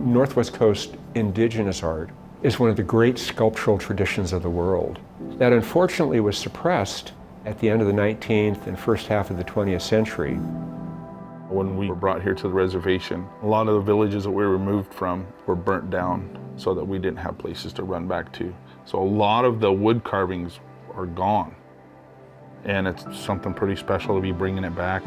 Northwest Coast indigenous art is one of the great sculptural traditions of the world that unfortunately was suppressed at the end of the 19th and first half of the 20th century. When we were brought here to the reservation, a lot of the villages that we were moved from were burnt down so that we didn't have places to run back to. So a lot of the wood carvings are gone. And it's something pretty special to be bringing it back.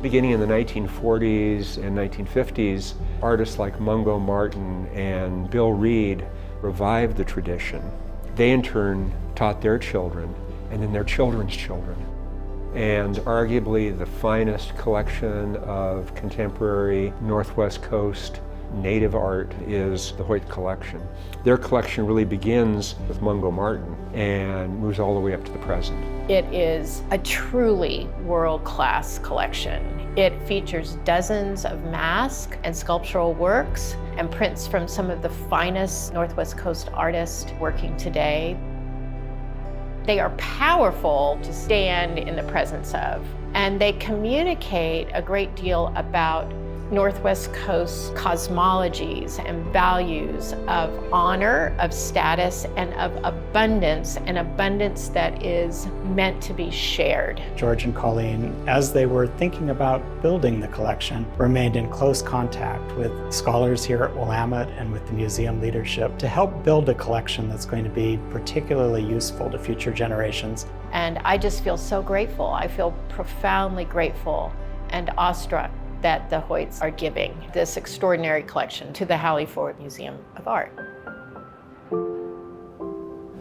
Beginning in the 1940s and 1950s, artists like Mungo Martin and Bill Reed revived the tradition. They in turn taught their children and then their children's children. And arguably the finest collection of contemporary Northwest Coast native art is the Hoyt collection. Their collection really begins with Mungo Martin and moves all the way up to the present. It is a truly world-class collection. It features dozens of mask and sculptural works and prints from some of the finest Northwest Coast artists working today. They are powerful to stand in the presence of, and they communicate a great deal about Northwest Coast cosmologies and values of honor, of status, and of abundance, an abundance that is meant to be shared. George and Colleen, as they were thinking about building the collection, remained in close contact with scholars here at Willamette and with the museum leadership to help build a collection that's going to be particularly useful to future generations. And I just feel so grateful. I feel profoundly grateful and awestruck that the Hoyts are giving this extraordinary collection to the Hallie Museum of Art.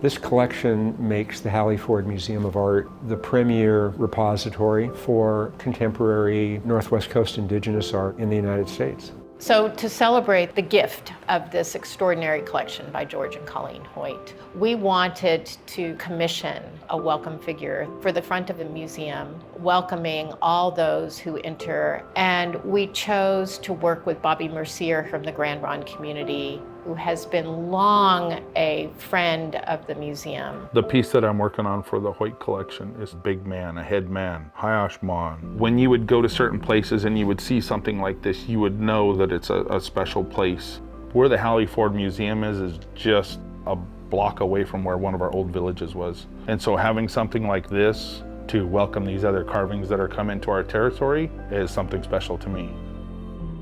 This collection makes the Hallie Museum of Art the premier repository for contemporary Northwest Coast indigenous art in the United States. So to celebrate the gift of this extraordinary collection by George and Colleen Hoyt, we wanted to commission a welcome figure for the front of the museum, welcoming all those who enter. And we chose to work with Bobby Mercier from the Grand Ronde community, who has been long a friend of the museum. The piece that I'm working on for the Hoyt collection is Big Man, a Head Man, Hayashman. When you would go to certain places and you would see something like this, you would know that it's a special place. Where the Hallie Museum is just a block away from where one of our old villages was. And so having something like this to welcome these other carvings that are coming to our territory is something special to me.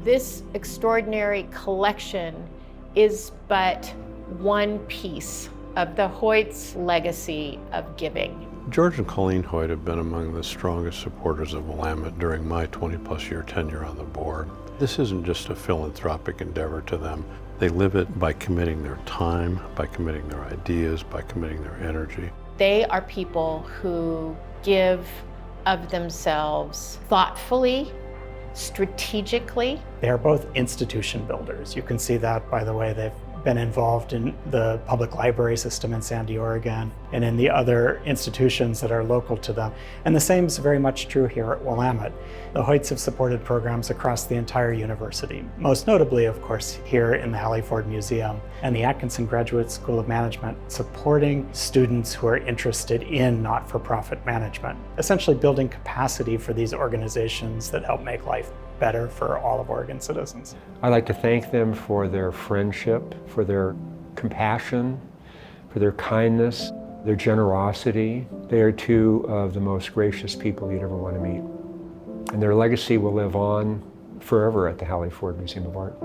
This extraordinary collection is but one piece of the Hoyt's legacy of giving. George and Colleen Hoyt have been among the strongest supporters of Willamette during my 20-plus year tenure on the board. This isn't just a philanthropic endeavor to them. They live it by committing their time, by committing their ideas, by committing their energy. They are people who give of themselves thoughtfully, strategically. They are both institution builders. You can see that by the way they've been involved in the public library system in Sandy, Oregon, and in the other institutions that are local to them. And the same is very much true here at Willamette. The Hoyts have supported programs across the entire university, most notably, of course, here in the Hallie Museum and the Atkinson Graduate School of Management, supporting students who are interested in not-for-profit management, essentially building capacity for these organizations that help make life better for all of Oregon citizens. I'd like to thank them for their friendship, for their compassion, for their kindness, their generosity. They are two of the most gracious people you'd ever want to meet. And their legacy will live on forever at the Hallie Museum of Art.